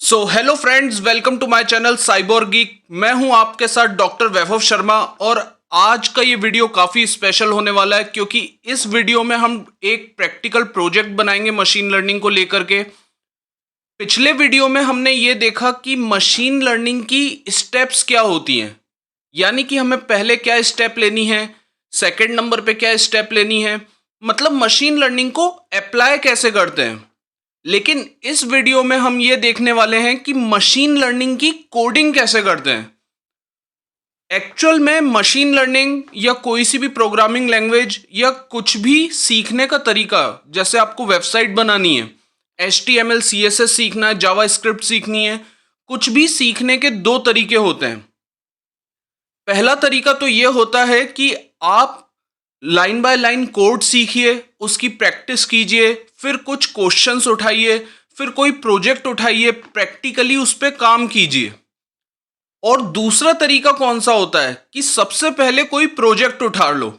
So hello friends, welcome to my channel cyber geek. मैं हूं आपके साथ डॉक्टर वैभव शर्मा और आज का ये वीडियो काफ़ी स्पेशल होने वाला है क्योंकि इस वीडियो में हम एक प्रैक्टिकल प्रोजेक्ट बनाएंगे मशीन लर्निंग को लेकर के। पिछले वीडियो में हमने ये देखा कि मशीन लर्निंग की स्टेप्स क्या होती हैं, यानी कि हमें पहले क्या स्टेप लेनी है, सेकंड नंबर पे क्या स्टेप लेनी है, मतलब मशीन लर्निंग को अप्लाई कैसे करते हैं। लेकिन इस वीडियो में हम ये देखने वाले हैं कि मशीन लर्निंग की कोडिंग कैसे करते हैं। एक्चुअल में मशीन लर्निंग या कोई सी भी प्रोग्रामिंग लैंग्वेज या कुछ भी सीखने का तरीका, जैसे आपको वेबसाइट बनानी है, HTML CSS सीखना है, जावा स्क्रिप्ट सीखनी है, कुछ भी सीखने के दो तरीके होते हैं। पहला तरीका तो ये होता है कि आप लाइन बाय लाइन कोड सीखिए, उसकी प्रैक्टिस कीजिए, फिर कुछ क्वेश्चंस उठाइए, फिर कोई प्रोजेक्ट उठाइए, प्रैक्टिकली उस पर काम कीजिए। और दूसरा तरीका कौन सा होता है कि सबसे पहले कोई प्रोजेक्ट उठा लो।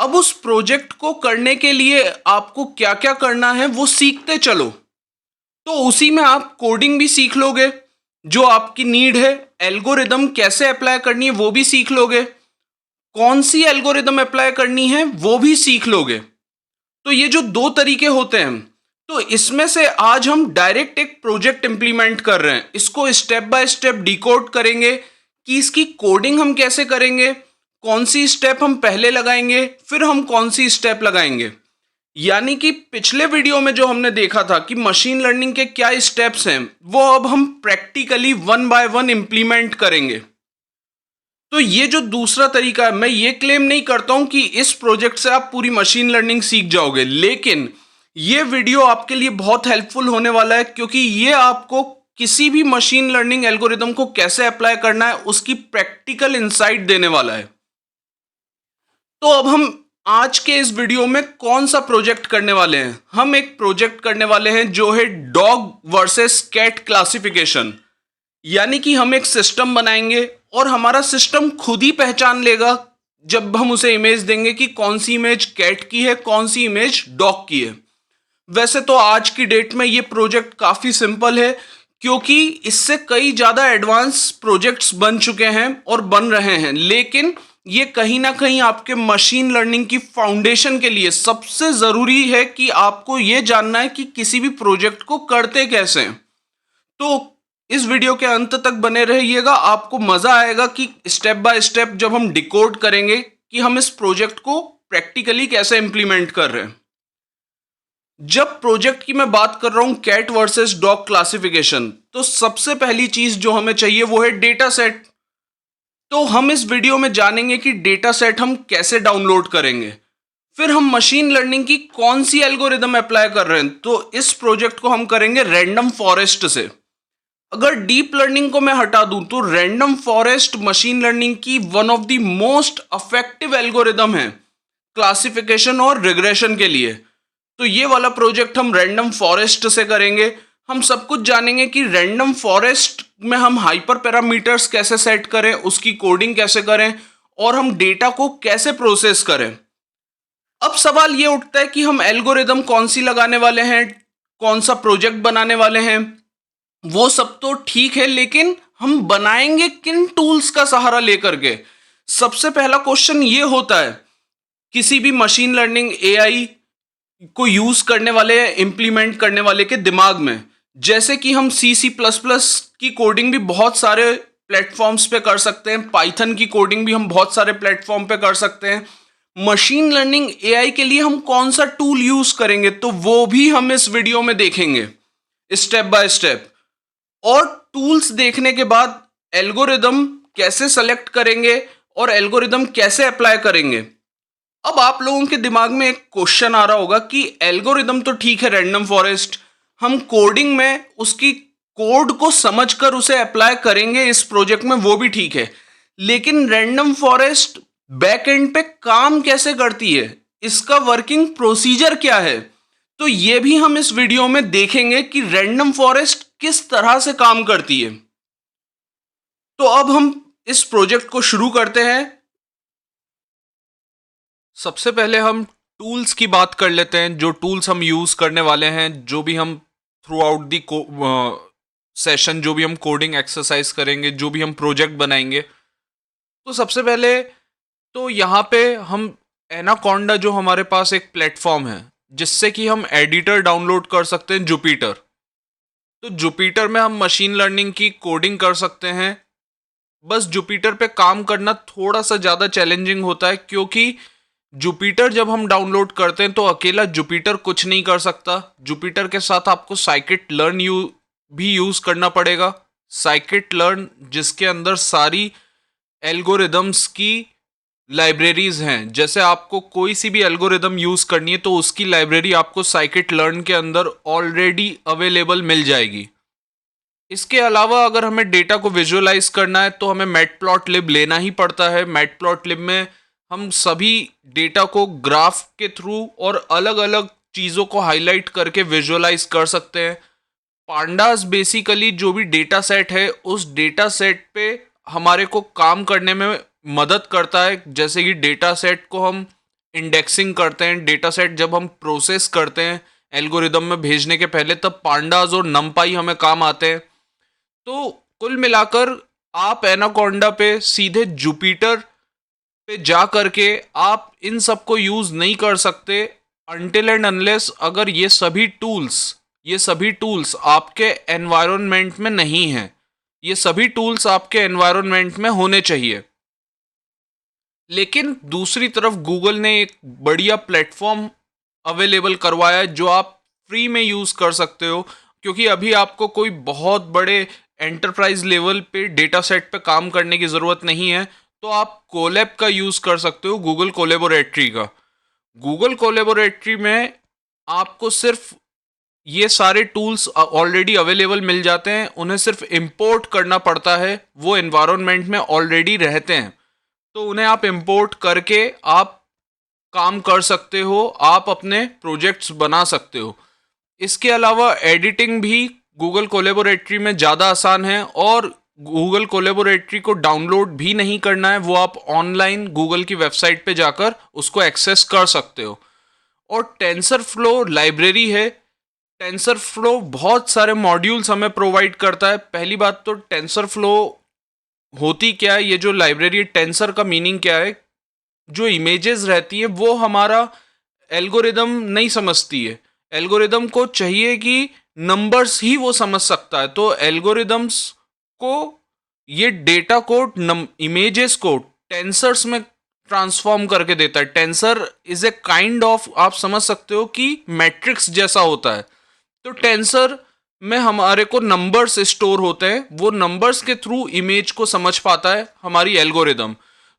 अब उस प्रोजेक्ट को करने के लिए आपको क्या क्या करना है वो सीखते चलो, तो उसी में आप कोडिंग भी सीख लोगे जो आपकी नीड है, एल्गोरिदम कैसे अप्लाई करनी है वो भी सीख लोगे, कौन सी एल्गोरिदम अप्लाई करनी है वो भी सीख लोगे। तो ये जो दो तरीके होते हैं, तो इसमें से आज हम डायरेक्ट एक प्रोजेक्ट इंप्लीमेंट कर रहे हैं। इसको स्टेप बाय स्टेप डिकोड करेंगे कि इसकी कोडिंग हम कैसे करेंगे, कौन सी स्टेप हम पहले लगाएंगे, फिर हम कौन सी स्टेप लगाएंगे। यानी कि पिछले वीडियो में जो हमने देखा था कि मशीन लर्निंग के क्या स्टेप्स हैं, वो अब हम practically one by one implement करेंगे। तो ये जो दूसरा तरीका है, मैं ये क्लेम नहीं करता हूं कि इस प्रोजेक्ट से आप पूरी मशीन लर्निंग सीख जाओगे, लेकिन ये वीडियो आपके लिए बहुत हेल्पफुल होने वाला है क्योंकि ये आपको किसी भी मशीन लर्निंग एल्गोरिदम को कैसे अप्लाई करना है उसकी प्रैक्टिकल इंसाइट देने वाला है। तो अब हम आज के इस वीडियो में कौन सा प्रोजेक्ट करने वाले हैं? हम एक प्रोजेक्ट करने वाले हैं जो है डॉग वर्सेस कैट क्लासिफिकेशन। यानी कि हम एक सिस्टम बनाएंगे और हमारा सिस्टम खुद ही पहचान लेगा जब हम उसे इमेज देंगे कि कौन सी इमेज कैट की है, कौन सी इमेज डॉग की है। वैसे तो आज की डेट में ये प्रोजेक्ट काफ़ी सिंपल है क्योंकि इससे कई ज़्यादा एडवांस प्रोजेक्ट्स बन चुके हैं और बन रहे हैं, लेकिन ये कहीं ना कहीं आपके मशीन लर्निंग की फाउंडेशन के लिए सबसे ज़रूरी है कि आपको ये जानना है कि किसी भी प्रोजेक्ट को करते कैसे हैं। तो इस वीडियो के अंत तक बने रहिएगा, आपको मजा आएगा कि स्टेप बाय स्टेप जब हम डिकोड करेंगे कि हम इस प्रोजेक्ट को प्रैक्टिकली कैसे इंप्लीमेंट कर रहे हैं। जब प्रोजेक्ट की मैं बात कर रहा हूं कैट वर्सेस डॉग क्लासिफिकेशन, तो सबसे पहली चीज जो हमें चाहिए वो है डेटा सेट। तो हम इस वीडियो में जानेंगे कि डेटा सेट हम कैसे डाउनलोड करेंगे, फिर हम मशीन लर्निंग की कौन सी एल्गोरिदम अप्लाई कर रहे हैं। तो इस प्रोजेक्ट को हम करेंगे रैंडम फॉरेस्ट से। अगर डीप लर्निंग को मैं हटा दूं तो रैंडम फॉरेस्ट मशीन लर्निंग की one of the most effective algorithm है क्लासिफिकेशन और रिग्रेशन के लिए। तो ये वाला प्रोजेक्ट हम रैंडम फॉरेस्ट से करेंगे। हम सब कुछ जानेंगे कि रैंडम फॉरेस्ट में हम हाइपर पैरामीटर्स कैसे सेट करें, उसकी कोडिंग कैसे करें और हम डेटा को कैसे प्रोसेस करें। अब सवाल ये उठता है कि हम एल्गोरिदम कौन सी लगाने वाले हैं, कौन सा प्रोजेक्ट बनाने वाले हैं। वो सब तो ठीक है, लेकिन हम बनाएंगे किन टूल्स का सहारा लेकर के? सबसे पहला क्वेश्चन ये होता है किसी भी मशीन लर्निंग एआई को यूज करने वाले या इंप्लीमेंट करने वाले के दिमाग में, जैसे कि हम C++ की कोडिंग भी बहुत सारे प्लेटफॉर्म्स पे कर सकते हैं, पाइथन की कोडिंग भी हम बहुत सारे प्लेटफॉर्म पे कर सकते हैं। मशीन लर्निंग एआई के लिए हम कौन सा टूल यूज करेंगे तो वो भी हम इस वीडियो में देखेंगे स्टेप बाय स्टेप। और टूल्स देखने के बाद एल्गोरिदम कैसे सेलेक्ट करेंगे और एल्गोरिदम कैसे अप्लाई करेंगे। अब आप लोगों के दिमाग में एक क्वेश्चन आ रहा होगा कि एल्गोरिदम तो ठीक है रैंडम फॉरेस्ट, हम कोडिंग में उसकी कोड को समझकर उसे अप्लाई करेंगे इस प्रोजेक्ट में, वो भी ठीक है, लेकिन रैंडम फॉरेस्ट बैक एंड पे काम कैसे करती है, इसका वर्किंग प्रोसीजर क्या है। तो ये भी हम इस वीडियो में देखेंगे कि रैंडम फॉरेस्ट किस तरह से काम करती है। तो अब हम इस प्रोजेक्ट को शुरू करते हैं। सबसे पहले हम टूल्स की बात कर लेते हैं, जो टूल्स हम यूज करने वाले हैं, जो भी हम थ्रू आउट दी सेशन, जो भी हम कोडिंग एक्सरसाइज करेंगे, जो भी हम प्रोजेक्ट बनाएंगे, तो सबसे पहले तो यहाँ पे हम एनाकोंडा, जो हमारे पास एक प्लेटफॉर्म है जिससे कि हम एडिटर डाउनलोड कर सकते हैं, जुपिटर। तो जुपिटर में हम मशीन लर्निंग की कोडिंग कर सकते हैं। बस जुपिटर पे काम करना थोड़ा सा ज़्यादा चैलेंजिंग होता है, क्योंकि जुपिटर जब हम डाउनलोड करते हैं तो अकेला जुपिटर कुछ नहीं कर सकता। जुपिटर के साथ आपको साइकिट लर्न भी यूज़ करना पड़ेगा। साइकिट लर्न जिसके अंदर सारी एल्गोरिदम्स की लाइब्रेरीज हैं। जैसे आपको कोई सी भी एल्गोरिदम यूज़ करनी है तो उसकी लाइब्रेरी आपको साइकिट लर्न के अंदर ऑलरेडी अवेलेबल मिल जाएगी। इसके अलावा अगर हमें डेटा को विजुअलाइज करना है तो हमें मैटप्लॉटलिब लेना ही पड़ता है। मैटप्लॉटलिब में हम सभी डेटा को ग्राफ के थ्रू और अलग अलग चीज़ों को हाईलाइट करके विजुअलाइज कर सकते हैं। पांडास बेसिकली जो भी डेटा सेट है उस डेटा सेट पे हमारे को काम करने में मदद करता है। जैसे कि डेटा सेट को हम इंडेक्सिंग करते हैं, डेटा सेट जब हम प्रोसेस करते हैं एल्गोरिदम में भेजने के पहले, तब पांडास और नमपाई हमें काम आते हैं। तो कुल मिलाकर आप एनाकोंडा पे सीधे जुपिटर पे जा करके आप इन सब को यूज नहीं कर सकते अनटिल एंड अनलेस अगर ये सभी टूल्स आपके एनवायरनमेंट में नहीं हैं। ये सभी टूल्स आपके एनवायरनमेंट में होने चाहिए। लेकिन दूसरी तरफ गूगल ने एक बढ़िया प्लेटफॉर्म अवेलेबल करवाया है जो आप फ्री में यूज़ कर सकते हो, क्योंकि अभी आपको कोई बहुत बड़े एंटरप्राइज लेवल पे डेटा सेट पे काम करने की ज़रूरत नहीं है। तो आप कोलैब का यूज़ कर सकते हो, गूगल कोलेबोरेटरी का। गूगल कोलेबोरेटरी में आपको सिर्फ ये सारे टूल्स ऑलरेडी अवेलेबल मिल जाते हैं, उन्हें सिर्फ इंपोर्ट करना पड़ता है। वो एनवायरनमेंट में ऑलरेडी रहते हैं, तो उन्हें आप इंपोर्ट करके आप काम कर सकते हो, आप अपने प्रोजेक्ट्स बना सकते हो। इसके अलावा एडिटिंग भी गूगल कोलेबोरेटरी में ज़्यादा आसान है, और गूगल कोलेबोरेटरी को डाउनलोड भी नहीं करना है, वो आप ऑनलाइन गूगल की वेबसाइट पे जाकर उसको एक्सेस कर सकते हो। और टेंसर फ्लो लाइब्रेरी है। टेंसर फ्लो बहुत सारे मॉड्यूल्स हमें प्रोवाइड करता है। पहली बात तो टेंसर फ्लो होती क्या है, ये जो लाइब्रेरी है, टेंसर का मीनिंग क्या है? जो इमेजेस रहती हैं वो हमारा एल्गोरिदम नहीं समझती है। एल्गोरिदम को चाहिए कि नंबर्स ही वो समझ सकता है। तो एल्गोरिदम्स को ये डेटा को इमेजेस को टेंसर्स में ट्रांसफॉर्म करके देता है। Tensor is a kind of, आप समझ सकते हो कि मैट्रिक्स जैसा होता है। तो टेंसर में हमारे को नंबर्स स्टोर होते हैं, वो नंबर्स के थ्रू इमेज को समझ पाता है हमारी एल्गोरिदम।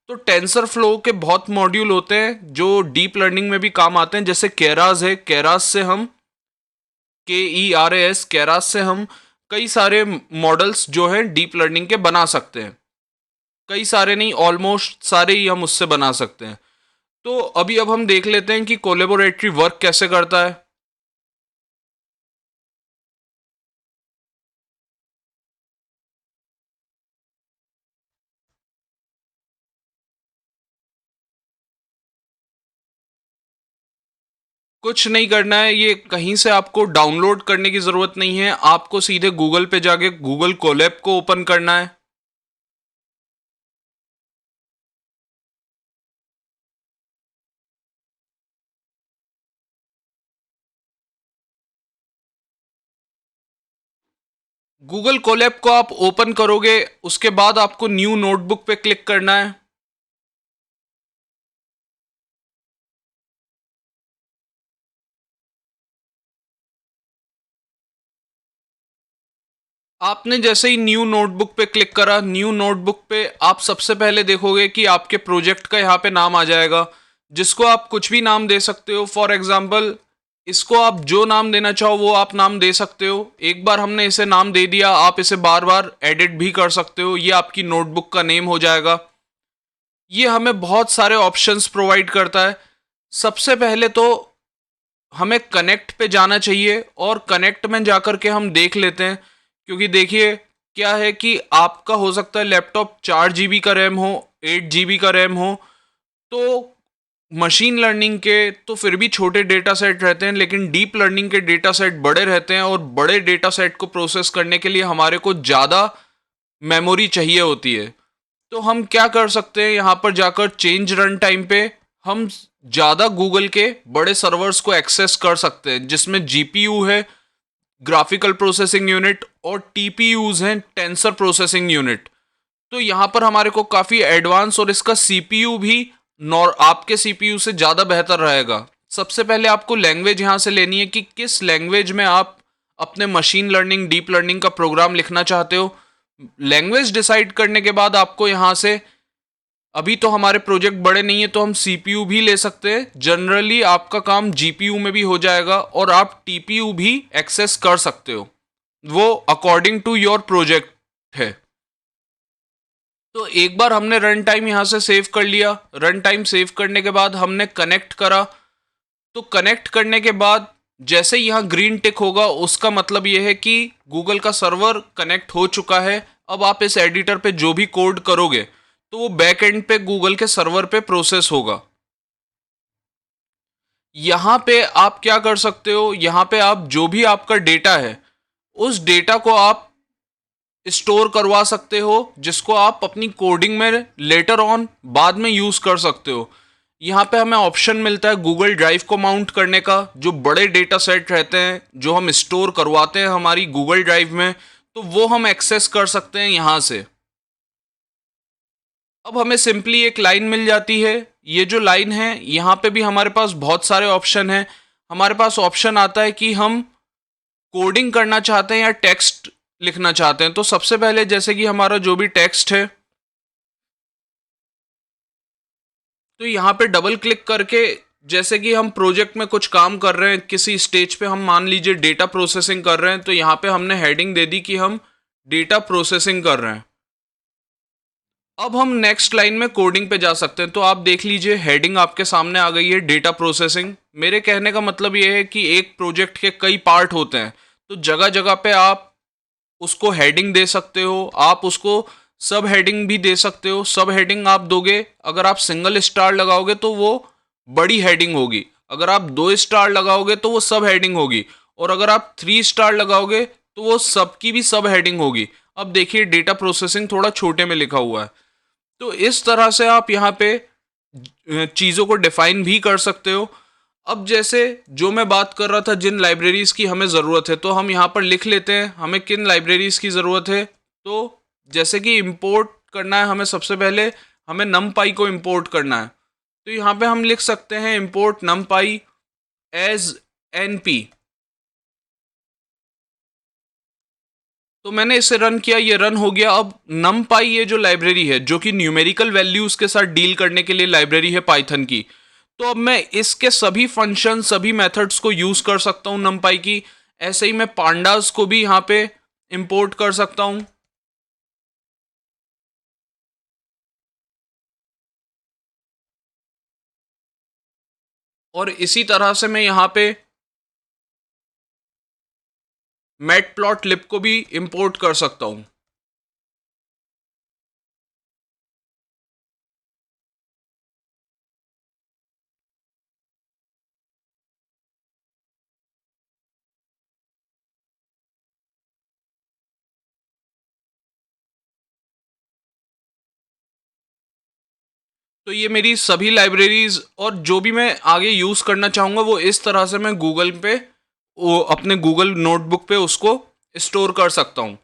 तो टेंसर फ्लो के बहुत मॉड्यूल होते हैं जो डीप लर्निंग में भी काम आते हैं। जैसे केरास है, केरास से हम KERAS, केरास से हम कई सारे मॉडल्स जो हैं डीप लर्निंग के बना सकते हैं। कई सारे नहीं, ऑलमोस्ट सारे ही हम उससे बना सकते हैं। तो अभी अब हम देख लेते हैं कि कोलेबोरेटरी वर्क कैसे करता है। कुछ नहीं करना है, ये कहीं से आपको डाउनलोड करने की ज़रूरत नहीं है। आपको सीधे गूगल पे जाके गूगल कोलैब को ओपन करना है। गूगल कोलैब को आप ओपन करोगे, उसके बाद आपको न्यू नोटबुक पे क्लिक करना है। आपने जैसे ही न्यू नोटबुक पे क्लिक करा, न्यू नोटबुक पे आप सबसे पहले देखोगे कि आपके प्रोजेक्ट का यहाँ पे नाम आ जाएगा, जिसको आप कुछ भी नाम दे सकते हो। फॉर एग्जांपल, इसको आप जो नाम देना चाहो वो आप नाम दे सकते हो। एक बार हमने इसे नाम दे दिया, आप इसे बार बार एडिट भी कर सकते हो। ये आपकी नोटबुक का नेम हो जाएगा। ये हमें बहुत सारे ऑप्शंस प्रोवाइड करता है। सबसे पहले तो हमें कनेक्ट पे जाना चाहिए, और कनेक्ट में जाकर के हम देख लेते हैं। क्योंकि देखिए क्या है कि आपका हो सकता है लैपटॉप 4 GB का रैम हो, 8 GB का रैम हो। तो मशीन लर्निंग के तो फिर भी छोटे डेटा सेट रहते हैं, लेकिन डीप लर्निंग के डेटा सेट बड़े रहते हैं, और बड़े डेटा सेट को प्रोसेस करने के लिए हमारे को ज़्यादा मेमोरी चाहिए होती है। तो हम क्या कर सकते हैं, यहाँ पर जाकर चेंज रन टाइम पे हम ज़्यादा गूगल के बड़े सर्वर्स को एक्सेस कर सकते हैं, जिसमें जीपीयू है, ग्राफिकल प्रोसेसिंग यूनिट, और टीपीयूज हैं, टेंसर प्रोसेसिंग यूनिट। तो यहाँ पर हमारे को काफ़ी एडवांस, और इसका सीपीयू भी आपके सीपीयू से ज़्यादा बेहतर रहेगा। सबसे पहले आपको लैंग्वेज यहाँ से लेनी है कि किस लैंग्वेज में आप अपने मशीन लर्निंग डीप लर्निंग का प्रोग्राम लिखना चाहते हो। लैंग्वेज डिसाइड करने के बाद आपको यहाँ से, अभी तो हमारे प्रोजेक्ट बड़े नहीं है तो हम सीपीयू भी ले सकते हैं, जनरली आपका काम जीपीयू में भी हो जाएगा, और आप टीपीयू भी एक्सेस कर सकते हो, वो अकॉर्डिंग टू योर प्रोजेक्ट है। तो एक बार हमने रन टाइम यहाँ से सेव कर लिया। रन टाइम सेव करने के बाद हमने कनेक्ट करा। तो कनेक्ट करने के बाद जैसे यहाँ ग्रीन टिक होगा, उसका मतलब ये है कि गूगल का सर्वर कनेक्ट हो चुका है। अब आप इस एडिटर पे जो भी कोड करोगे तो वो बैक एंड पे गूगल के सर्वर पे प्रोसेस होगा। यहाँ पे आप क्या कर सकते हो, यहाँ पे आप जो भी आपका डेटा है उस डेटा को आप स्टोर करवा सकते हो, जिसको आप अपनी कोडिंग में लेटर ऑन बाद में यूज़ कर सकते हो। यहाँ पे हमें ऑप्शन मिलता है गूगल ड्राइव को माउंट करने का। जो बड़े डेटा सेट रहते हैं जो हम स्टोर करवाते हैं हमारी गूगल ड्राइव में, तो वो हम एक्सेस कर सकते हैं यहाँ से। अब हमें सिंपली एक लाइन मिल जाती है। ये जो लाइन है, यहाँ पे भी हमारे पास बहुत सारे ऑप्शन हैं। हमारे पास ऑप्शन आता है कि हम कोडिंग करना चाहते हैं या टेक्स्ट लिखना चाहते हैं। तो सबसे पहले जैसे कि हमारा जो भी टेक्स्ट है, तो यहाँ पे डबल क्लिक करके, जैसे कि हम प्रोजेक्ट में कुछ काम कर रहे हैं, किसी स्टेज पे हम मान लीजिए डेटा प्रोसेसिंग कर रहे हैं, तो यहाँ पे हमने हेडिंग दे दी कि हम डेटा प्रोसेसिंग कर रहे हैं। अब हम नेक्स्ट लाइन में कोडिंग पे जा सकते हैं। तो आप देख लीजिए हेडिंग आपके सामने आ गई है, डेटा प्रोसेसिंग। मेरे कहने का मतलब ये है कि एक प्रोजेक्ट के कई पार्ट होते हैं, तो जगह जगह पे आप उसको हेडिंग दे सकते हो, आप उसको सब हेडिंग भी दे सकते हो। सब हेडिंग आप दोगे, अगर आप सिंगल स्टार लगाओगे तो वो बड़ी हेडिंग होगी, अगर आप 2 स्टार लगाओगे तो वो सब हेडिंग होगी, और अगर आप 3 स्टार लगाओगे तो वो सबकी भी सब हेडिंग होगी। अब देखिए डेटा प्रोसेसिंग थोड़ा छोटे में लिखा हुआ है। तो इस तरह से आप यहाँ पे चीज़ों को डिफाइन भी कर सकते हो। अब जैसे जो मैं बात कर रहा था जिन लाइब्रेरीज़ की हमें ज़रूरत है, तो हम यहाँ पर लिख लेते हैं हमें किन लाइब्रेरीज़ की ज़रूरत है। तो जैसे कि इंपोर्ट करना है हमें, सबसे पहले हमें numpy को इंपोर्ट करना है। तो यहाँ पे हम लिख सकते हैं इंपोर्ट numpy एज np। तो मैंने इसे रन किया, ये रन हो गया। अब numpy ये जो लाइब्रेरी है, जो कि न्यूमेरिकल वैल्यूज के साथ डील करने के लिए लाइब्रेरी है पाइथन की, तो अब मैं इसके सभी फंक्शन, सभी मेथड्स को यूज कर सकता हूँ numpy की। ऐसे ही मैं पांडास को भी यहाँ पे इंपोर्ट कर सकता हूँ। और इसी तरह से मैं यहाँ पे मैटप्लॉटलिब को भी इंपोर्ट कर सकता हूँ। तो ये मेरी सभी लाइब्रेरीज, और जो भी मैं आगे यूज़ करना चाहूँगा वो इस तरह से मैं गूगल पे, वो अपने गूगल नोटबुक पे उसको स्टोर कर सकता हूँ।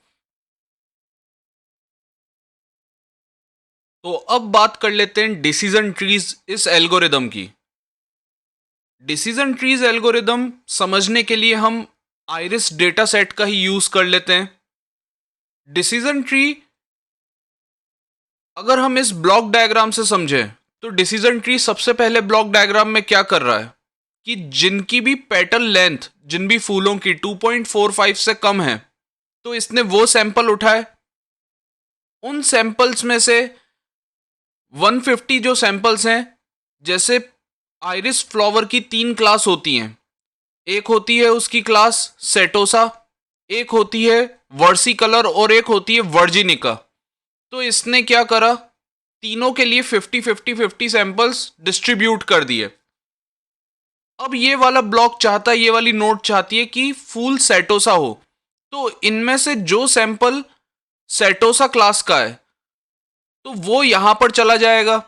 तो अब बात कर लेते हैं डिसीजन ट्रीज इस एल्गोरिदम की। डिसीजन ट्रीज एल्गोरिदम समझने के लिए हम आइरिस डेटा सेट का ही यूज़ कर लेते हैं। डिसीजन ट्री अगर हम इस ब्लॉक डायग्राम से समझें, तो डिसीजन ट्री सबसे पहले ब्लॉक डायग्राम में क्या कर रहा है कि जिनकी भी पेटल लेंथ, जिन भी फूलों की 2.45 से कम है, तो इसने वो सैंपल उठाए। उन सैंपल्स में से 150 जो सैंपल्स हैं, जैसे आइरिस फ्लावर की 3 क्लास होती हैं। एक होती है उसकी क्लास सेटोसा, एक होती है वर्सी कलर, और एक होती है वर्जिनिका। तो इसने क्या करा, तीनों के लिए 50-50-50 सैंपल्स डिस्ट्रीब्यूट कर दिए। अब ये वाला ब्लॉक चाहता है, ये वाली नोड चाहती है कि फुल सेटोसा हो, तो इनमें से जो सैंपल सेटोसा क्लास का है तो वो यहां पर चला जाएगा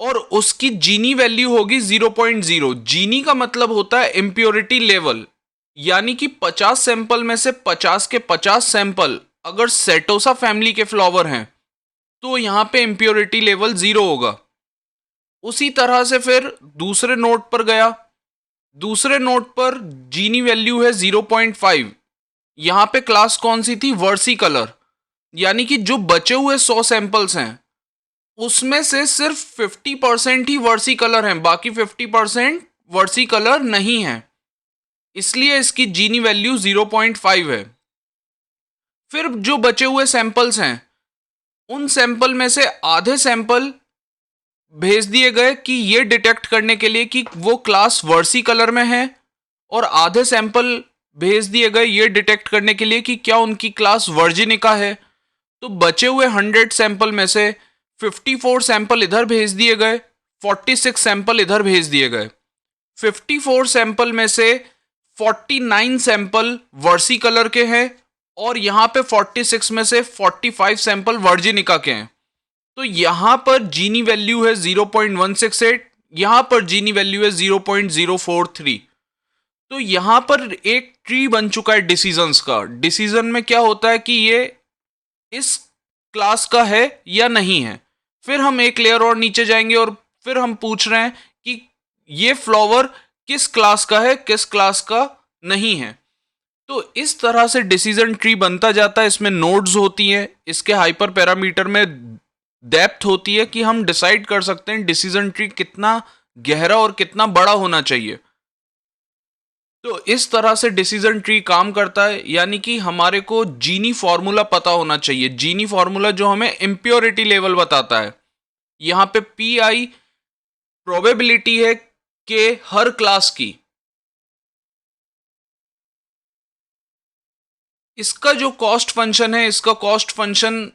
और उसकी जीनी वैल्यू होगी 0.0। जीनी का मतलब होता है इम्प्योरिटी लेवल, यानी कि 50 सैंपल में से 50 के 50 सैंपल अगर सेटोसा फैमिली के फ्लावर हैं तो यहां पे इम्प्योरिटी लेवल 0 होगा। उसी तरह से फिर दूसरे नोट पर गया, दूसरे नोट पर जीनी वैल्यू है 0.5। यहां पे क्लास कौन सी थी? वर्सी कलर, यानी कि जो बचे हुए 100 सैंपल्स हैं उसमें से सिर्फ 50% ही वर्सी कलर हैं, बाकी 50% वर्सी कलर नहीं है, इसलिए इसकी जीनी वैल्यू 0.5 है। फिर जो बचे हुए सैंपल्स हैं उन सैंपल में से आधे सैंपल भेज दिए गए कि ये डिटेक्ट करने के लिए कि वो क्लास वर्सी कलर में है, और आधे सैंपल भेज दिए गए ये डिटेक्ट करने के लिए कि क्या उनकी क्लास वर्जिनिका है। तो बचे हुए 100 सैंपल में से 54 सैंपल इधर भेज दिए गए, 46 सैंपल इधर भेज दिए गए। 54 सैंपल में से 49 सैंपल वर्सी कलर के हैं और यहां पे 46 में से 45 सैंपल वर्जिनिका के हैं। तो यहां पर जीनी वैल्यू है 0.168, यहां पर जीनी वैल्यू है 0.043। तो यहां पर एक ट्री बन चुका है डिसीजंस का। डिसीजन में क्या होता है कि ये इस क्लास का है या नहीं है। फिर हम एक लेयर और नीचे जाएंगे और फिर हम पूछ रहे हैं कि ये फ्लावर किस क्लास का है, किस क्लास का नहीं है। तो इस तरह से डिसीजन ट्री बनता जाता है। इसमें नोड्स होती हैं, इसके हाइपर पैरामीटर में डेप्थ होती है कि हम डिसाइड कर सकते हैं डिसीजन ट्री कितना गहरा और कितना बड़ा होना चाहिए। तो इस तरह से डिसीजन ट्री काम करता है, यानी कि हमारे को जीनी फॉर्मूला पता होना चाहिए। जीनी फॉर्मूला जो हमें इम्प्योरिटी लेवल बताता है। यहां पे पी आई प्रोबेबिलिटी है कि हर क्लास की। इसका जो कॉस्ट फंक्शन है, इसका कॉस्ट फंक्शन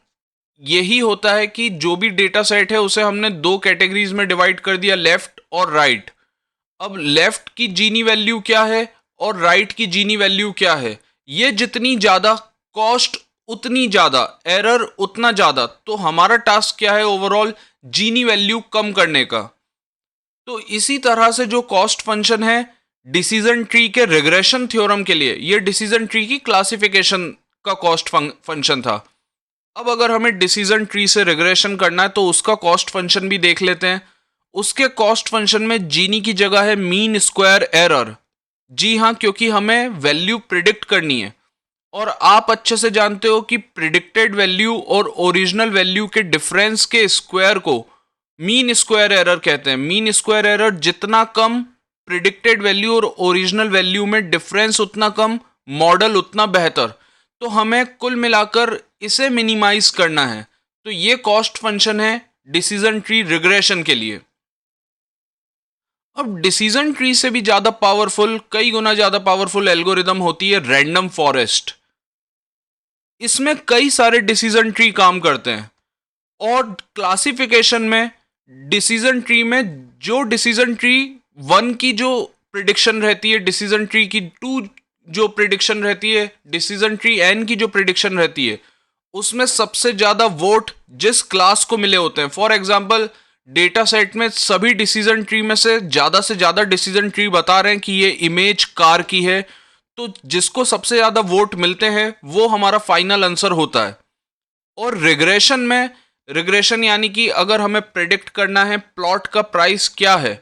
यही होता है कि जो भी डेटा सेट है उसे हमने दो कैटेगरीज में डिवाइड कर दिया, लेफ्ट और राइट। अब लेफ्ट की जीनी वैल्यू क्या है और राइट की जीनी वैल्यू क्या है, ये जितनी ज्यादा कॉस्ट उतनी ज्यादा एरर उतना ज्यादा। तो हमारा टास्क क्या है ओवरऑल? जीनी वैल्यू कम करने का। तो इसी तरह से जो कॉस्ट फंक्शन है डिसीजन ट्री के रिग्रेशन थ्योरम के लिए, ये डिसीजन ट्री की क्लासिफिकेशन का कॉस्ट फंक्शन था। अब अगर हमें डिसीजन ट्री से रिग्रेशन करना है तो उसका कॉस्ट फंक्शन भी देख लेते हैं। उसके कॉस्ट फंक्शन में जीनी की जगह है मीन स्क्वायर एरर। जी हाँ, क्योंकि हमें वैल्यू प्रिडिक्ट करनी है और आप अच्छे से जानते हो कि प्रिडिक्टेड वैल्यू और ओरिजिनल वैल्यू के डिफरेंस के स्क्वायर को मीन स्क्वायर एरर कहते हैं। मीन स्क्वायर एरर जितना कम, प्रिडिक्टेड वैल्यू और ओरिजिनल वैल्यू में डिफरेंस उतना कम, मॉडल उतना बेहतर। तो हमें कुल मिलाकर इसे मिनिमाइज करना है। तो ये कॉस्ट फंक्शन है डिसीजन ट्री रिग्रेशन के लिए। अब डिसीजन ट्री से भी ज्यादा पावरफुल, कई गुना ज्यादा पावरफुल एल्गोरिदम होती है रैंडम फॉरेस्ट। इसमें कई सारे डिसीजन ट्री काम करते हैं और क्लासिफिकेशन में डिसीजन ट्री में जो डिसीजन ट्री 1 की जो प्रिडिक्शन रहती है, डिसीजन ट्री की 2 जो प्रिडिक्शन रहती है, डिसीजन ट्री n की जो प्रिडिक्शन रहती है, उसमें सबसे ज्यादा वोट जिस क्लास को मिले होते हैं। फॉर एग्जांपल डेटा सेट में सभी डिसीजन ट्री में से ज्यादा डिसीजन ट्री बता रहे हैं कि ये इमेज कार की है, तो जिसको सबसे ज्यादा वोट मिलते हैं वो हमारा फाइनल आंसर होता है। और रिग्रेशन में, रिग्रेशन यानी कि अगर हमें प्रिडिक्ट करना है प्लॉट का प्राइस क्या है,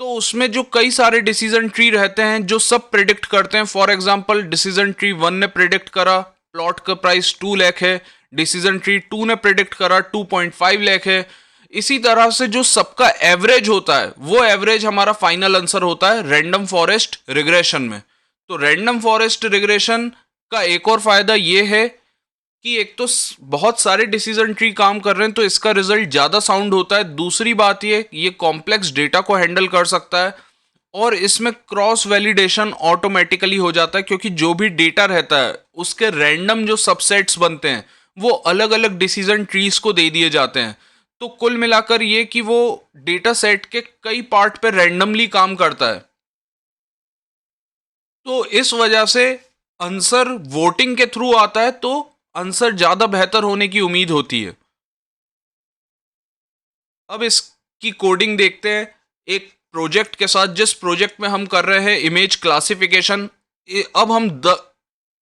तो उसमें जो कई सारे डिसीजन ट्री रहते हैं जो सब प्रिडिक्ट करते हैं। फॉर एग्जांपल डिसीजन ट्री 1 ने प्रिडिक्ट करा प्लॉट का प्राइस 2 लाख है, डिसीजन ट्री 2 ने प्रिडिक्ट करा 2.5 लाख है। इसी तरह से जो सबका एवरेज होता है वो एवरेज हमारा फाइनल आंसर होता है रैंडम फॉरेस्ट रिग्रेशन में। तो रैंडम फॉरेस्ट रिग्रेशन का एक और फायदा ये है कि एक तो बहुत सारे डिसीजन ट्री काम कर रहे हैं तो इसका रिजल्ट ज़्यादा साउंड होता है। दूसरी बात ये कॉम्प्लेक्स डेटा को हैंडल कर सकता है और इसमें क्रॉस वैलिडेशन ऑटोमेटिकली हो जाता है, क्योंकि जो भी डेटा रहता है उसके रैंडम जो सबसेट्स बनते हैं वो अलग अलग डिसीजन ट्रीज को दे दिए जाते हैं। तो कुल मिलाकर ये कि वो डेटा सेट के कई पार्ट पे रैंडमली काम करता है। तो इस वजह से आंसर वोटिंग के थ्रू आता है, तो आंसर ज़्यादा बेहतर होने की उम्मीद होती है। अब इसकी कोडिंग देखते हैं एक प्रोजेक्ट के साथ, जिस प्रोजेक्ट में हम कर रहे हैं इमेज क्लासिफिकेशन। अब हम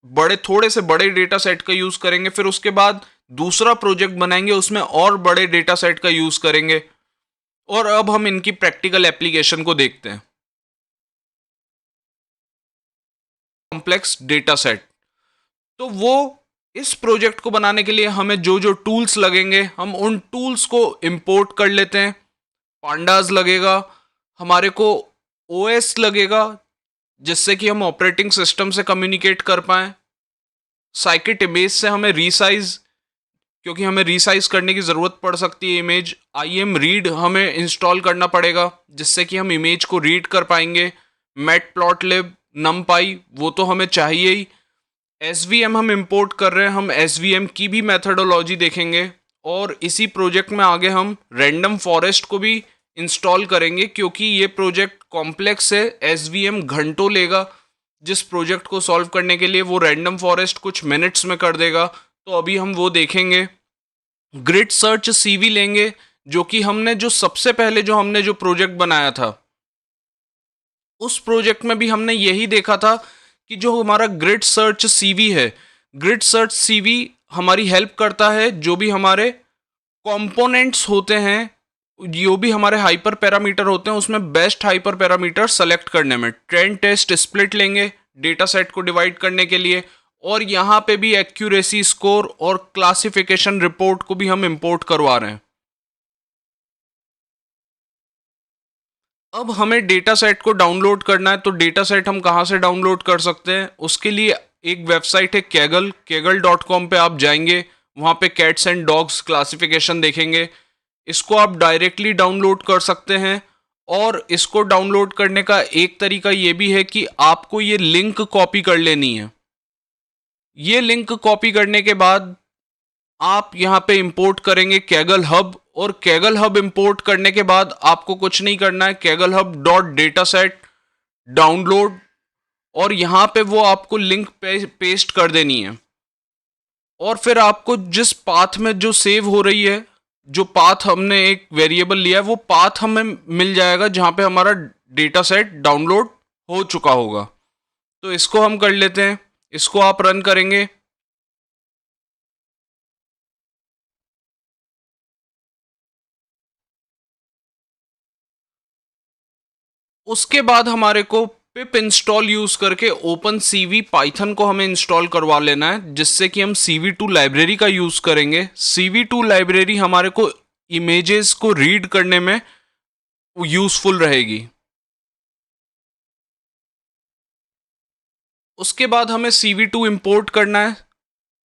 बड़े थोड़े से बड़े डेटा सेट का यूज़ करेंगे, फिर उसके बाद दूसरा प्रोजेक्ट बनाएंगे, उसमें और बड़े डेटा सेट का यूज़ करेंगे। और अब हम इनकी प्रैक्टिकल एप्लीकेशन को देखते हैं। कॉम्प्लेक्स डेटा सेट, तो वो इस प्रोजेक्ट को बनाने के लिए हमें जो जो टूल्स लगेंगे हम उन टूल्स को इंपोर्ट कर लेते हैं। पांडास लगेगा, हमारे को ओएस लगेगा जिससे कि हम ऑपरेटिंग सिस्टम से कम्युनिकेट कर पाएं। साइकिट इमेज से हमें रीसाइज, क्योंकि हमें रीसाइज करने की ज़रूरत पड़ सकती है इमेज। IM रीड हमें इंस्टॉल करना पड़ेगा जिससे कि हम इमेज को रीड कर पाएंगे। मैटप्लॉटलिब, नमपाई वो तो हमें चाहिए ही। SVM हम इंपोर्ट कर रहे हैं, हम SVM की भी मेथडोलॉजी देखेंगे। और इसी प्रोजेक्ट में आगे हम रैंडम फॉरेस्ट को भी इंस्टॉल करेंगे, क्योंकि ये प्रोजेक्ट कॉम्प्लेक्स है। SVM घंटों लेगा जिस प्रोजेक्ट को सॉल्व करने के लिए, वो रैंडम फॉरेस्ट कुछ मिनट्स में कर देगा। तो अभी हम वो देखेंगे। ग्रिड सर्च CV लेंगे, जो कि हमने जो सबसे पहले जो प्रोजेक्ट बनाया था, उस प्रोजेक्ट में भी हमने यही देखा था कि जो हमारा ग्रिड सर्च CV है, ग्रिड सर्च CV हमारी हेल्प करता है जो भी हमारे कंपोनेंट्स होते हैं, जो भी हमारे हाइपर पैरामीटर होते हैं, उसमें बेस्ट हाइपर पैरामीटर सेलेक्ट करने में। ट्रेंड टेस्ट स्प्लिट लेंगे डेटा सेट को डिवाइड करने के लिए, और यहाँ पे भी एक्यूरेसी स्कोर और क्लासिफिकेशन रिपोर्ट को भी हम इंपोर्ट करवा रहे हैं। अब हमें डेटा सेट को डाउनलोड करना है, तो डेटा सेट हम कहाँ से डाउनलोड कर सकते हैं? उसके लिए एक वेबसाइट है kaggle.com पे आप जाएंगे, वहाँ पे कैट्स एंड डॉग्स क्लासिफिकेशन देखेंगे। इसको आप डायरेक्टली डाउनलोड कर सकते हैं। और इसको डाउनलोड करने का एक तरीका ये भी है कि आपको ये लिंक कॉपी कर लेनी है। ये लिंक कॉपी करने के बाद आप यहाँ पे इंपोर्ट करेंगे कैगल हब, और कैगल हब इंपोर्ट करने के बाद आपको कुछ नहीं करना है, Kaggle hub dot data set download, और यहाँ पे वो आपको लिंक पेस्ट कर देनी है। और फिर आपको जिस पाथ में जो सेव हो रही है, जो पाथ हमने एक वेरिएबल लिया है, वो पाथ हमें मिल जाएगा जहाँ पे हमारा डेटा सेट डाउनलोड हो चुका होगा। तो इसको हम कर लेते हैं, इसको आप रन करेंगे। उसके बाद हमारे को पिप इंस्टॉल यूज करके ओपन CV पाइथन को हमें इंस्टॉल करवा लेना है, जिससे कि हम CV2 लाइब्रेरी का यूज करेंगे। CV2 लाइब्रेरी हमारे को इमेजेस को रीड करने में यूजफुल रहेगी। उसके बाद हमें CV2 इंपोर्ट करना है।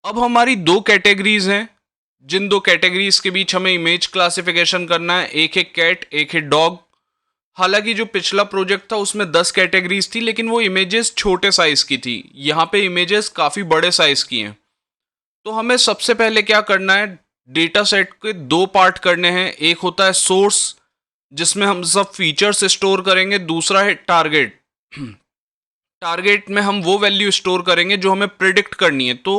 अब हमारी दो कैटेगरीज हैं, जिन दो कैटेगरीज के बीच हमें इमेज क्लासिफिकेशन करना है, एक है कैट, एक है डॉग। हालांकि जो पिछला प्रोजेक्ट था उसमें 10 कैटेगरीज थी, लेकिन वो इमेजेस छोटे साइज की थी। यहाँ पे इमेजेस काफ़ी बड़े साइज की हैं। तो हमें सबसे पहले क्या करना है, डेटा सेट के दो पार्ट करने हैं। एक होता है सोर्स, जिसमें हम सब फीचर्स स्टोर करेंगे। दूसरा है टारगेट। टारगेट में हम वो वैल्यू स्टोर करेंगे जो हमें प्रिडिक्ट करनी है। तो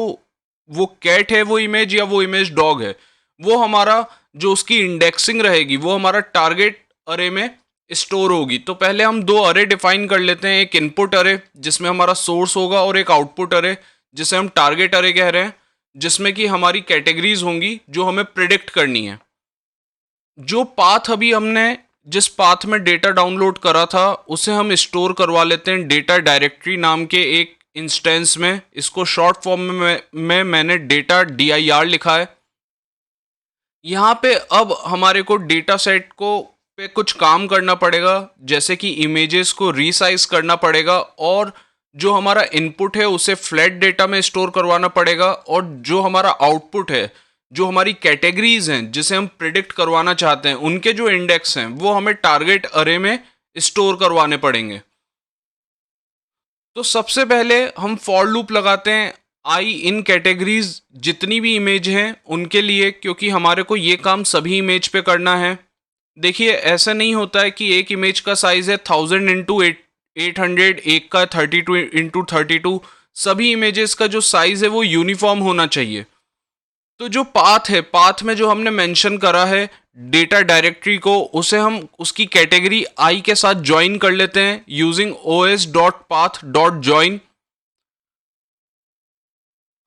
वो कैट है वो इमेज, या वो इमेज डॉग है, वो हमारा जो उसकी इंडेक्सिंग रहेगी वो हमारा टारगेट अरे में स्टोर होगी। तो पहले हम दो अरे डिफाइन कर लेते हैं, एक इनपुट अरे जिसमें हमारा सोर्स होगा, और एक आउटपुट अरे जिसे हम टारगेट अरे कह रहे हैं, जिसमें कि हमारी कैटेगरीज होंगी जो हमें प्रिडिक्ट करनी है। जो पाथ अभी हमने जिस पाथ में डेटा डाउनलोड करा था उसे हम स्टोर करवा लेते हैं डेटा डायरेक्टरी नाम के एक इंस्टेंस में। इसको शॉर्ट फॉर्म में मैंने डेटा DIR लिखा है। यहाँ पे अब हमारे को डेटा सेट को पे कुछ काम करना पड़ेगा, जैसे कि इमेजेस को रीसाइज करना पड़ेगा, और जो हमारा इनपुट है उसे फ्लैट डेटा में स्टोर करवाना पड़ेगा, और जो हमारा आउटपुट है, जो हमारी कैटेगरीज हैं जिसे हम प्रिडिक्ट करवाना चाहते हैं, उनके जो इंडेक्स हैं वो हमें टारगेट अरे में स्टोर करवाने पड़ेंगे। तो सबसे पहले हम फॉर लूप लगाते हैं। आई इन कैटेगरीज जितनी भी इमेज हैं उनके लिए, क्योंकि हमारे को ये काम सभी इमेज पे करना है। देखिए ऐसा नहीं होता है कि एक इमेज का साइज़ है 1000 × 800, एक का 32 × 32। सभी इमेजेस का जो साइज़ है वो यूनिफॉर्म होना चाहिए। तो जो पाथ है, पाथ में जो हमने मेंशन करा है डेटा डायरेक्टरी को, उसे हम उसकी कैटेगरी आई के साथ ज्वाइन कर लेते हैं यूजिंग os.path.join।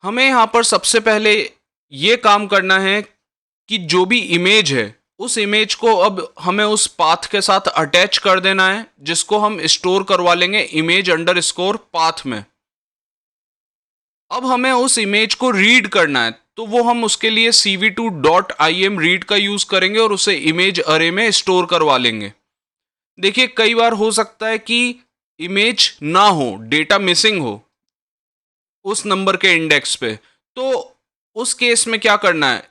हमें यहाँ पर सबसे पहले ये काम करना है कि जो भी इमेज है उस इमेज को अब हमें उस पाथ के साथ अटैच कर देना है, जिसको हम स्टोर करवा लेंगे इमेज अंडर स्कोर पाथ में। अब हमें उस इमेज को रीड करना है, तो वो हम उसके लिए cv2.im रीड का यूज़ करेंगे और उसे इमेज अरे में स्टोर करवा लेंगे। देखिए कई बार हो सकता है कि इमेज ना हो, डेटा मिसिंग हो उस नंबर के इंडेक्स पे, तो उस केस में क्या करना है,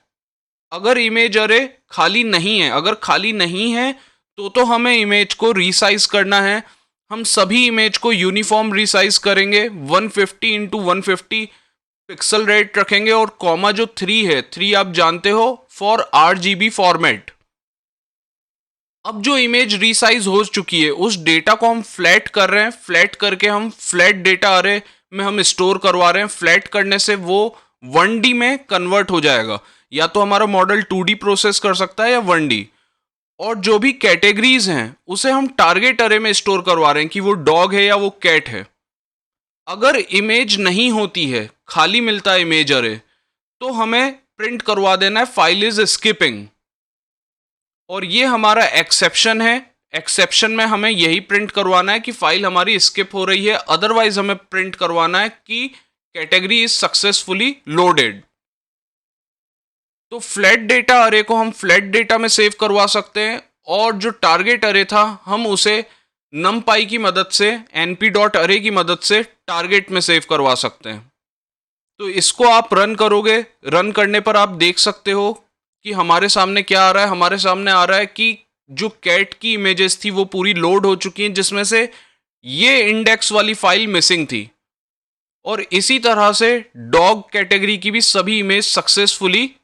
अगर इमेज अरे खाली नहीं है, अगर खाली नहीं है तो हमें इमेज को रीसाइज करना है। हम सभी इमेज को यूनिफॉर्म रीसाइज करेंगे, 150 × 150 पिक्सल रेट रखेंगे और कॉमा जो 3 है, 3 आप जानते हो फॉर RGB फॉर्मेट। अब जो इमेज रीसाइज हो चुकी है उस डेटा को हम फ्लैट कर रहे हैं, फ्लैट करके हम फ्लैट डेटा अरे में हम स्टोर करवा रहे हैं। फ्लैट करने से वो 1D में कन्वर्ट हो जाएगा, या तो हमारा मॉडल 2D प्रोसेस कर सकता है या 1D। और जो भी कैटेगरीज हैं उसे हम टारगेट अरे में स्टोर करवा रहे हैं कि वो डॉग है या वो कैट है। अगर इमेज नहीं होती है, खाली मिलता है इमेज अरे, तो हमें प्रिंट करवा देना है फाइल इज स्किपिंग, और ये हमारा एक्सेप्शन है। एक्सेप्शन में हमें यही प्रिंट करवाना है कि फाइल हमारी स्किप हो रही है, अदरवाइज हमें प्रिंट करवाना है कि कैटेगरी इज सक्सेसफुली लोडेड। तो फ्लैट डेटा अरे को हम फ्लैट डेटा में सेव करवा सकते हैं, और जो टारगेट अरे था हम उसे numpy की मदद से, np.array की मदद से टारगेट में सेव करवा सकते हैं। तो इसको आप रन करोगे, रन करने पर आप देख सकते हो कि हमारे सामने क्या आ रहा है। हमारे सामने आ रहा है कि जो कैट की इमेजेस थी वो पूरी लोड हो चुकी हैं, जिसमें से ये इंडेक्स वाली फाइल मिसिंग थी, और इसी तरह से डॉग कैटेगरी की भी सभी इमेज सक्सेसफुली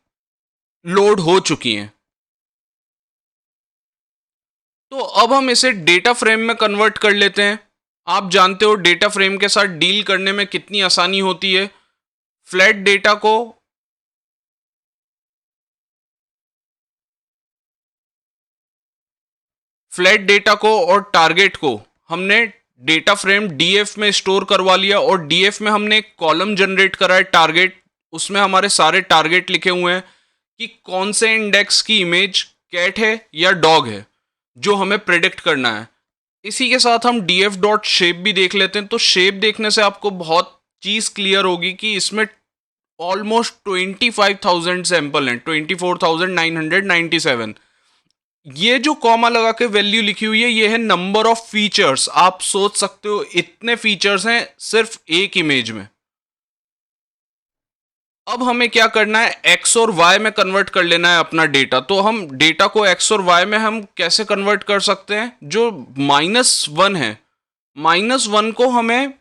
लोड हो चुकी हैं। तो अब हम इसे डेटा फ्रेम में कन्वर्ट कर लेते हैं। आप जानते हो डेटा फ्रेम के साथ डील करने में कितनी आसानी होती है। फ्लैट डेटा को और टारगेट को हमने डेटा फ्रेम डीएफ में स्टोर करवा लिया, और डीएफ में हमने एक कॉलम जनरेट करा है टारगेट। उसमें हमारे सारे टारगेट लिखे हुए हैं कि कौन से इंडेक्स की इमेज कैट है या डॉग है, जो हमें प्रेडिक्ट करना है। इसी के साथ हम df.shape भी देख लेते हैं। तो शेप देखने से आपको बहुत चीज़ क्लियर होगी कि इसमें ऑलमोस्ट 25,000 सैंपल हैं, 24,997। ये जो कॉमा लगा के वैल्यू लिखी हुई है ये है नंबर ऑफ फीचर्स। आप सोच सकते हो इतने फीचर्स हैं सिर्फ एक इमेज में। अब हमें क्या करना है, x और y में कन्वर्ट कर लेना है अपना डेटा। तो हम डेटा को x और y में हम कैसे कन्वर्ट कर सकते हैं, जो -1 है, -1 को हमें,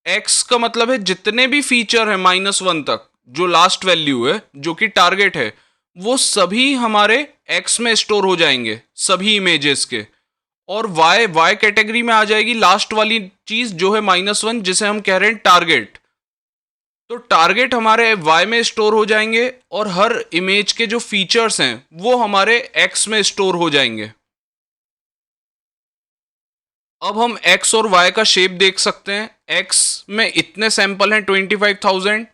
x का मतलब है जितने भी फीचर है -1 तक, जो लास्ट वैल्यू है जो कि टारगेट है, वो सभी हमारे x में स्टोर हो जाएंगे सभी इमेजेस के, और y कैटेगरी में आ जाएगी लास्ट वाली चीज जो है -1, जिसे हम कह रहे हैं टारगेट। तो टारगेट हमारे y में स्टोर हो जाएंगे, और हर इमेज के जो फीचर्स हैं वो हमारे x में स्टोर हो जाएंगे। अब हम x और y का शेप देख सकते हैं। x में इतने सैंपल हैं 25,000,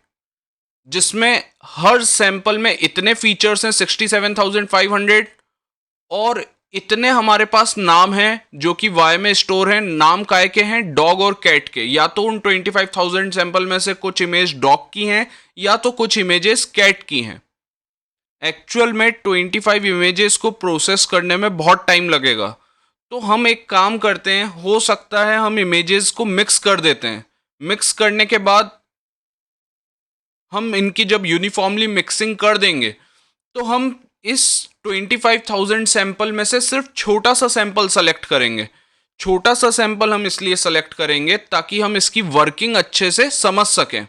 जिसमें हर सैंपल में इतने फीचर्स हैं 67,500, और इतने हमारे पास नाम हैं जो कि y में स्टोर हैं। नाम काय के हैं, डॉग और कैट के। या तो उन 25,000 सैंपल में से कुछ इमेज डॉग की हैं या तो कुछ इमेजेस कैट की हैं। एक्चुअल में 25 इमेजेस को प्रोसेस करने में बहुत टाइम लगेगा। तो हम एक काम करते हैं, हो सकता है हम इमेजेस को मिक्स कर देते हैं। मिक्स करने के बाद हम इनकी जब यूनिफॉर्मली मिक्सिंग कर देंगे तो हम इस 25,000 सैंपल में से सिर्फ छोटा सा सैंपल सेलेक्ट करेंगे। छोटा सा सैंपल हम इसलिए सेलेक्ट करेंगे ताकि हम इसकी वर्किंग अच्छे से समझ सकें।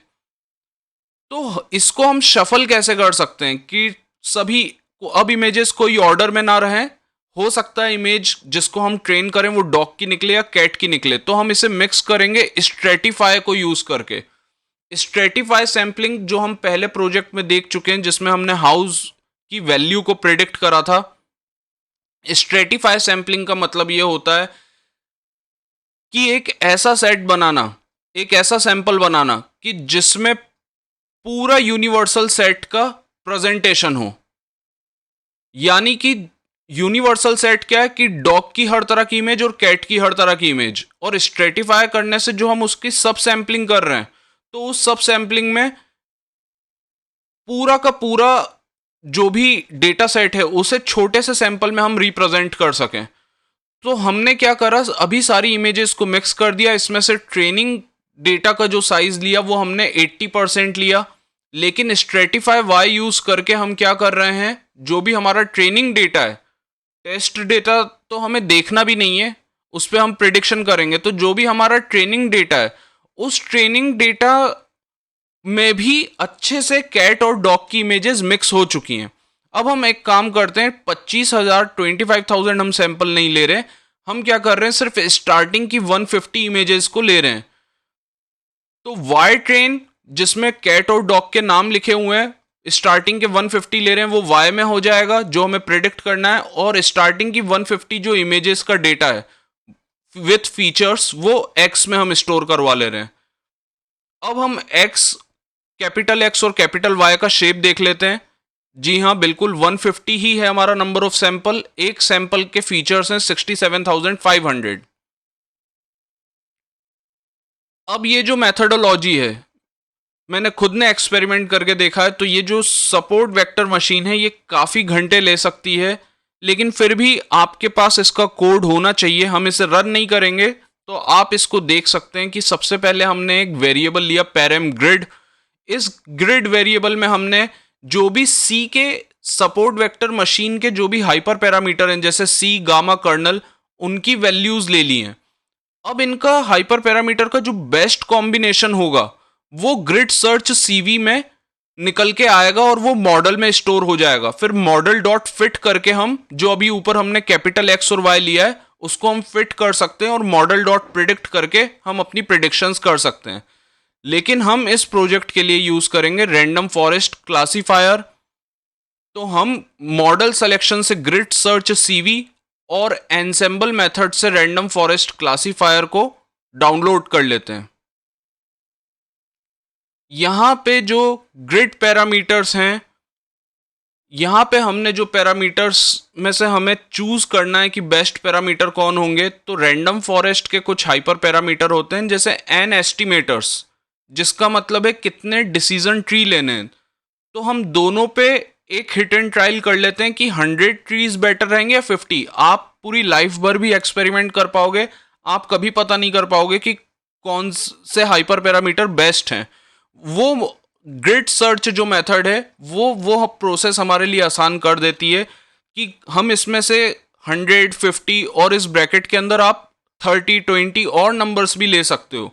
तो इसको हम शफल कैसे कर सकते हैं कि सभी अब इमेजेस कोई ऑर्डर में ना रहें। हो सकता है इमेज जिसको हम ट्रेन करें वो डॉग की निकले या कैट की निकले, तो हम इसे मिक्स करेंगे स्ट्रेटिफाई को यूज करके। स्ट्रेटिफाई सैम्पलिंग जो हम पहले प्रोजेक्ट में देख चुके हैं, जिसमें हमने हाउस की वैल्यू को प्रिडिक्ट करा था। स्ट्रेटिफाई सैम्पलिंग का मतलब यह होता है कि एक ऐसा सेट बनाना, एक ऐसा सैंपल बनाना कि जिसमें पूरा यूनिवर्सल सेट का प्रेजेंटेशन हो। यानी कि यूनिवर्सल सेट क्या है कि डॉग की हर तरह की इमेज और कैट की हर तरह की इमेज, और स्ट्रेटिफाई करने से जो हम उसकी सब सैम्पलिंग कर रहे हैं, तो उस सब सैम्पलिंग में पूरा का पूरा जो भी डेटा सेट है उसे छोटे से सैंपल में हम रिप्रेजेंट कर सकें। तो हमने क्या करा, अभी सारी इमेजेस को मिक्स कर दिया। इसमें से ट्रेनिंग डेटा का जो साइज लिया वो हमने 80% लिया, लेकिन स्ट्रेटिफाई वाई यूज करके हम क्या कर रहे हैं, जो भी हमारा ट्रेनिंग डेटा है, टेस्ट डेटा तो हमें देखना भी नहीं है, उस पर हम प्रिडिक्शन करेंगे। तो जो भी हमारा ट्रेनिंग डेटा है, उस ट्रेनिंग डेटा में भी अच्छे से कैट और डॉग की इमेजेस मिक्स हो चुकी हैं। अब हम एक काम करते हैं, 25,000 हम सैंपल नहीं ले रहे, हम क्या कर रहे हैं, सिर्फ स्टार्टिंग की 150 इमेजेस को ले रहे हैं। तो वाई ट्रेन जिसमें कैट और डॉग के नाम लिखे हुए हैं, स्टार्टिंग के 150 ले रहे हैं, वो वाई में हो जाएगा जो हमें प्रिडिक्ट करना है, और स्टार्टिंग की 150 जो इमेजेस का डेटा है विथ फीचर्स वो एक्स में हम स्टोर करवा ले रहे हैं। अब हम एक्स, कैपिटल एक्स और कैपिटल वाई का शेप देख लेते हैं। जी हाँ, बिल्कुल 150 ही है हमारा नंबर ऑफ सैंपल। एक सैंपल के फीचर्स हैं 67,500। अब ये जो मेथडोलॉजी है, मैंने खुद ने एक्सपेरिमेंट करके देखा है, तो ये जो सपोर्ट वेक्टर मशीन है ये काफ़ी घंटे ले सकती है, लेकिन फिर भी आपके पास इसका कोड होना चाहिए। हम इसे रन नहीं करेंगे, तो आप इसको देख सकते हैं कि सबसे पहले हमने एक वेरिएबल लिया पैराम ग्रिड। इस ग्रिड वेरिएबल में हमने जो भी सी के सपोर्ट वेक्टर मशीन के जो भी हाइपर पैरामीटर हैं, जैसे सी, गामा, कर्नल, उनकी वैल्यूज ले ली हैं। अब इनका हाइपर पैरामीटर का जो बेस्ट कॉम्बिनेशन होगा वो ग्रिड सर्च सीवी में निकल के आएगा और वो मॉडल में स्टोर हो जाएगा। फिर मॉडल डॉट फिट करके हम जो अभी ऊपर हमने कैपिटल एक्स और वाई लिया है उसको हम फिट कर सकते हैं, और मॉडल डॉट प्रिडिक्ट करके हम अपनी प्रिडिक्शंस कर सकते हैं। लेकिन हम इस प्रोजेक्ट के लिए यूज करेंगे रैंडम फॉरेस्ट क्लासीफायर। तो हम मॉडल सिलेक्शन से ग्रिड सर्च सीवी और एनसेंबल मेथड से रैंडम फॉरेस्ट क्लासीफायर को डाउनलोड कर लेते हैं। यहाँ पे जो ग्रिड पैरामीटर्स हैं, यहाँ पे हमने जो पैरामीटर्स में से हमें चूज करना है कि बेस्ट पैरामीटर कौन होंगे, तो रैंडम फॉरेस्ट के कुछ हाइपर पैरामीटर होते हैं जैसे एन एस्टिमेटर्स, जिसका मतलब है कितने डिसीजन ट्री लेने हैं। तो हम दोनों पे एक हिट एंड ट्रायल कर लेते हैं कि 100 ट्रीज बेटर रहेंगे या 50। आप पूरी लाइफ भर भी एक्सपेरिमेंट कर पाओगे, आप कभी पता नहीं कर पाओगे कि कौन से हाइपर पैरामीटर बेस्ट हैं। वो ग्रिड सर्च जो मेथड है वो प्रोसेस हमारे लिए आसान कर देती है कि हम इसमें से 100, 50 और इस ब्रैकेट के अंदर आप 30, 20 और नंबर्स भी ले सकते हो।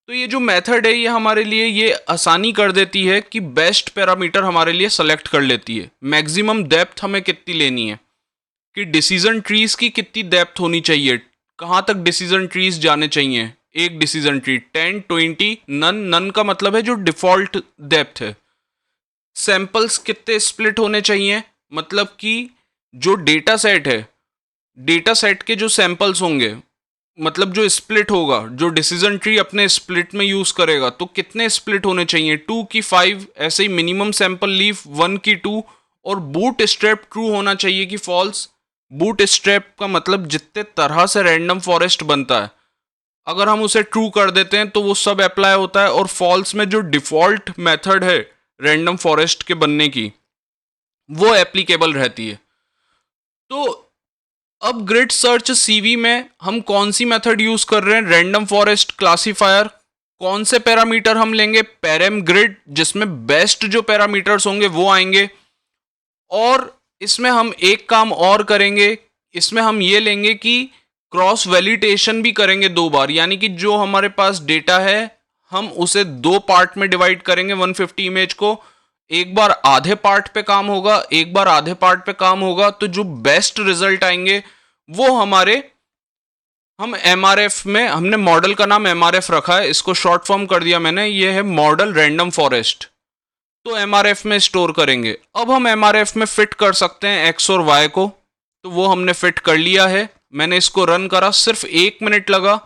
तो ये जो मेथड है ये हमारे लिए ये आसानी कर देती है कि बेस्ट पैरामीटर हमारे लिए सेलेक्ट कर लेती है। मैक्सिमम डेप्थ हमें कितनी लेनी है, कि डिसीजन ट्रीज की कितनी डेप्थ होनी चाहिए, कहाँ तक डिसीजन ट्रीज जाने चाहिए। एक डिसीजन ट्री 10, 20, नन। नन का मतलब है जो डिफॉल्ट डेप्थ है। सैंपल्स कितने स्प्लिट होने चाहिए, मतलब कि जो डेटा सेट है, डेटा सेट के जो सैंपल्स होंगे, मतलब जो स्प्लिट होगा, जो डिसीजन ट्री अपने स्प्लिट में यूज करेगा, तो कितने स्प्लिट होने चाहिए, 2 की 5, ऐसे ही मिनिमम सैंपल लीफ 1 की 2, और बूट स्ट्रैप ट्रू होना चाहिए कि फॉल्स। बूट स्ट्रैप का मतलब जितने तरह से रैंडम फॉरेस्ट बनता है, अगर हम उसे ट्रू कर देते हैं तो वो सब अप्लाई होता है, और फॉल्स में जो डिफॉल्ट मेथड है रैंडम फॉरेस्ट के बनने की वो एप्लीकेबल रहती है। तो अब ग्रिड सर्च सीवी में हम कौन सी मेथड यूज कर रहे हैं, रैंडम फॉरेस्ट क्लासीफायर। कौन से पैरामीटर हम लेंगे, पैराम ग्रिड, जिसमें बेस्ट जो पैरामीटर्स होंगे वो आएंगे। और इसमें हम एक काम और करेंगे, इसमें हम ये लेंगे कि क्रॉस वैलिडेशन भी करेंगे 2 बार, यानी कि जो हमारे पास डेटा है हम उसे 2 पार्ट में डिवाइड करेंगे 150 इमेज को। एक बार आधे पार्ट पे काम होगा, एक बार आधे पार्ट पे काम होगा, तो जो बेस्ट रिजल्ट आएंगे वो हमारे, हम एमआरएफ में, हमने मॉडल का नाम एमआरएफ रखा है, इसको शॉर्ट फॉर्म कर दिया मैंने, ये है मॉडल रैंडम फॉरेस्ट। तो एमआरएफ में स्टोर करेंगे। अब हम एमआरएफ में फिट कर सकते हैं एक्स और वाई को, तो वो हमने फिट कर लिया है। मैंने इसको रन करा, सिर्फ 1 मिनट लगा।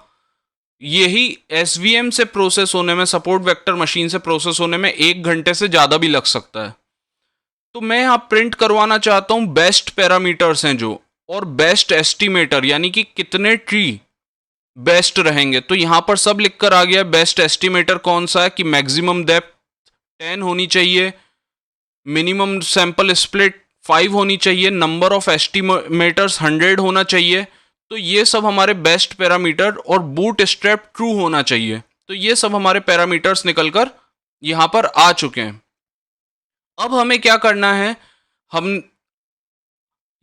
यही एसवीएम से प्रोसेस होने में, सपोर्ट वेक्टर मशीन से प्रोसेस होने में 1 घंटे से ज़्यादा भी लग सकता है। तो मैं यहाँ प्रिंट करवाना चाहता हूँ बेस्ट पैरामीटर्स हैं जो, और बेस्ट एस्टिमेटर, यानी कि कितने ट्री बेस्ट रहेंगे। तो यहां पर सब लिखकर आ गया। बेस्ट एस्टिमेटर कौन सा है कि मैक्सिमम डेप्थ 10 होनी चाहिए, मिनिमम सैंपल स्प्लिट 5 होनी चाहिए, नंबर ऑफ एस्टिमेटर्स 100 होना चाहिए। तो ये सब हमारे बेस्ट पैरामीटर, और बूट स्ट्रैप ट्रू होना चाहिए। तो ये सब हमारे पैरामीटर्स निकलकर यहां पर आ चुके हैं। अब हमें क्या करना है, हम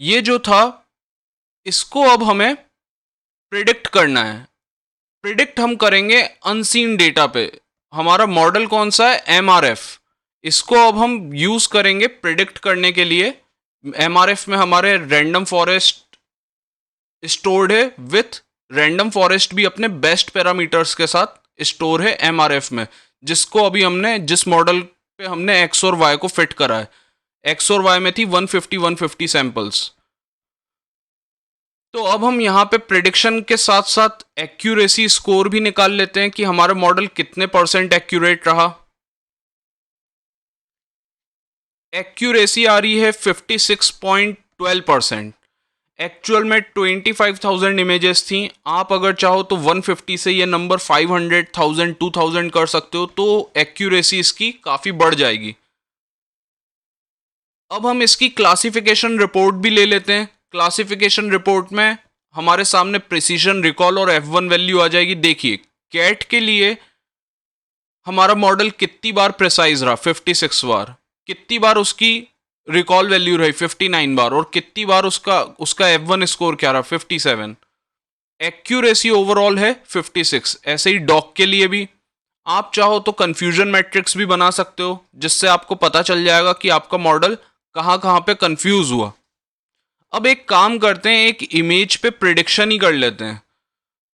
ये जो था इसको अब हमें प्रिडिक्ट करना है। प्रिडिक्ट हम करेंगे अनसीन डेटा पे। हमारा मॉडल कौन सा है, एमआरएफ। इसको अब हम यूज करेंगे प्रिडिक्ट करने के लिए। एमआरएफ में हमारे रैंडम फॉरेस्ट स्टोर्ड है, विथ रैंडम फॉरेस्ट भी अपने बेस्ट पैरामीटर्स के साथ स्टोर है एमआरएफ में, जिसको अभी हमने, जिस मॉडल पे हमने एक्स और वाई को फिट करा है। एक्स और वाई में थी 150 सैंपल्स। तो अब हम यहाँ पे प्रिडिक्शन के साथ साथ एक्यूरेसी स्कोर भी निकाल लेते हैं कि हमारा मॉडल कितने परसेंट एक्यूरेट रहा। एक्यूरेसी आ रही है 56.12%। एक्चुअल में 25,000 इमेजेस थी। आप अगर चाहो तो 150 से ये नंबर 500,000 2000 कर सकते हो, तो एक्यूरेसी इसकी काफ़ी बढ़ जाएगी। अब हम इसकी क्लासिफिकेशन रिपोर्ट भी ले लेते हैं। क्लासिफिकेशन रिपोर्ट में हमारे सामने प्रिसीजन, रिकॉल और F1 वैल्यू आ जाएगी। देखिए कैट के लिए हमारा मॉडल कितनी बार प्रिसाइज रहा, 56 बार। कितनी बार उसकी रिकॉल वैल्यू रही, 59 बार। और कितनी बार उसका उसका F1 स्कोर क्या रहा, 57। एक्यूरेसी ओवरऑल है 56। ऐसे ही डॉग के लिए भी आप चाहो तो कंफ्यूजन मैट्रिक्स भी बना सकते हो, जिससे आपको पता चल जाएगा कि आपका मॉडल कहाँ कहाँ पे कंफ्यूज हुआ। अब एक काम करते हैं, एक इमेज पे प्रिडिक्शन ही कर लेते हैं।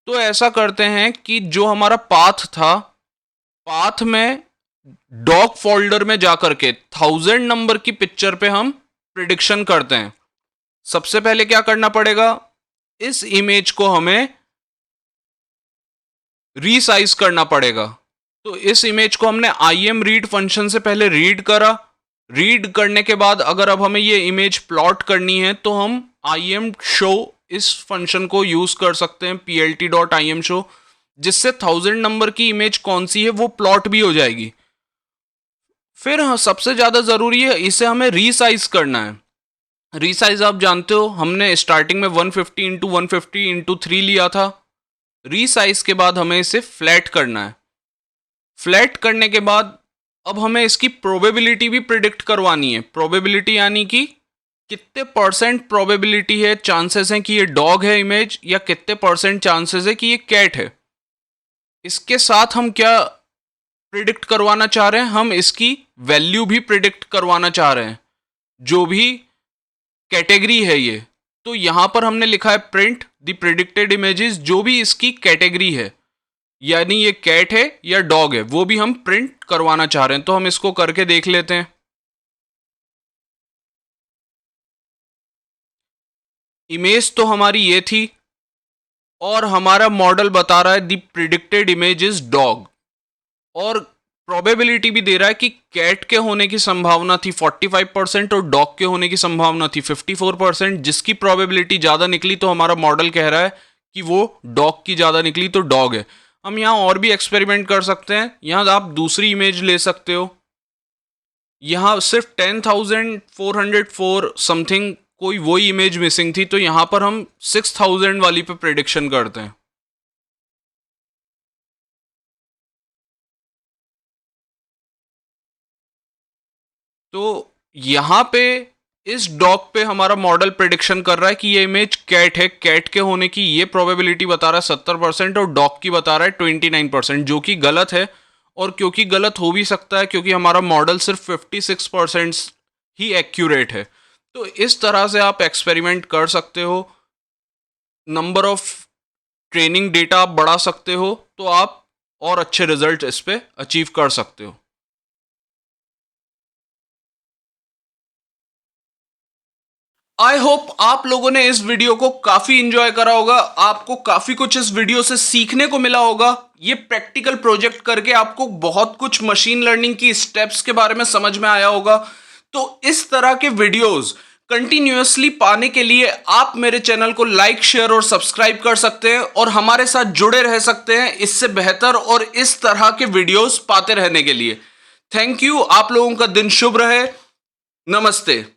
तो ऐसा करते हैं कि जो हमारा पाथ था, पाथ में डॉग फोल्डर में जाकर के 1000 नंबर की पिक्चर पे हम प्रिडिक्शन करते हैं। सबसे पहले क्या करना पड़ेगा, इस इमेज को हमें रीसाइज करना पड़ेगा। तो इस इमेज को हमने IMRead फंक्शन से पहले रीड करा। रीड करने के बाद अगर अब हमें ये इमेज प्लॉट करनी है तो हम IMShow इस फंक्शन को यूज कर सकते हैं, plt.imshow, जिससे 1000 नंबर की इमेज कौन सी है वो प्लॉट भी हो जाएगी। फिर सबसे ज्यादा जरूरी है, इसे हमें रीसाइज करना है। रीसाइज आप जानते हो, हमने स्टार्टिंग में 150 इंटू 150 इंटू 3 लिया था। रीसाइज के बाद हमें इसे फ्लैट करना है। फ्लैट करने के बाद अब हमें इसकी प्रोबेबिलिटी भी प्रिडिक्ट करवानी है। प्रोबेबिलिटी यानी कि कितने परसेंट प्रोबेबिलिटी है, चांसेस हैं कि ये डॉग है इमेज, या कितने परसेंट चांसेस है कि ये कैट है। इसके साथ हम क्या प्रिडिक्ट करवाना चाह रहे हैं, हम इसकी वैल्यू भी प्रिडिक्ट करवाना चाह रहे हैं, जो भी कैटेगरी है ये। तो यहां पर हमने लिखा है प्रिंट द प्रिडिक्टेड इमेजेस, जो भी इसकी कैटेगरी है, यानी ये कैट है या डॉग है, वो भी हम प्रिंट करवाना चाह रहे हैं। तो हम इसको करके देख लेते हैं। इमेज तो हमारी ये थी, और हमारा मॉडल बता रहा है the predicted image is dog, और प्रोबेबिलिटी भी दे रहा है कि कैट के होने की संभावना थी 45% और डॉग के होने की संभावना थी 54%। जिसकी प्रोबेबिलिटी ज़्यादा निकली तो हमारा मॉडल कह रहा है कि वो डॉग की ज़्यादा निकली तो डॉग है। हम यहाँ और भी एक्सपेरिमेंट कर सकते हैं। यहाँ आप दूसरी इमेज ले सकते हो। यहाँ सिर्फ 10,404 समथिंग कोई वही इमेज मिसिंग थी, तो यहाँ पर हम 6,000 वाली पे प्रेडिक्शन करते हैं। तो यहाँ पे इस डॉग पे हमारा मॉडल प्रिडिक्शन कर रहा है कि ये इमेज कैट है, कैट के होने की ये प्रोबेबिलिटी बता रहा है 70% और डॉग की बता रहा है 29%, जो कि गलत है। और क्योंकि गलत हो भी सकता है क्योंकि हमारा मॉडल सिर्फ 56% ही एक्यूरेट है। तो इस तरह से आप एक्सपेरिमेंट कर सकते हो, नंबर ऑफ ट्रेनिंग डेटा आप बढ़ा सकते हो, तो आप और अच्छे रिजल्ट इस पे अचीव कर सकते हो। आई होप आप लोगों ने इस वीडियो को काफी इंजॉय करा होगा, आपको काफी कुछ इस वीडियो से सीखने को मिला होगा। ये प्रैक्टिकल प्रोजेक्ट करके आपको बहुत कुछ मशीन लर्निंग की स्टेप्स के बारे में समझ में आया होगा। तो इस तरह के वीडियोस कंटिन्यूअसली पाने के लिए आप मेरे चैनल को लाइक, शेयर और सब्सक्राइब कर सकते हैं और हमारे साथ जुड़े रह सकते हैं इससे बेहतर और इस तरह के वीडियोस पाते रहने के लिए। Thank you. आप लोगों का दिन शुभ रहे। नमस्ते।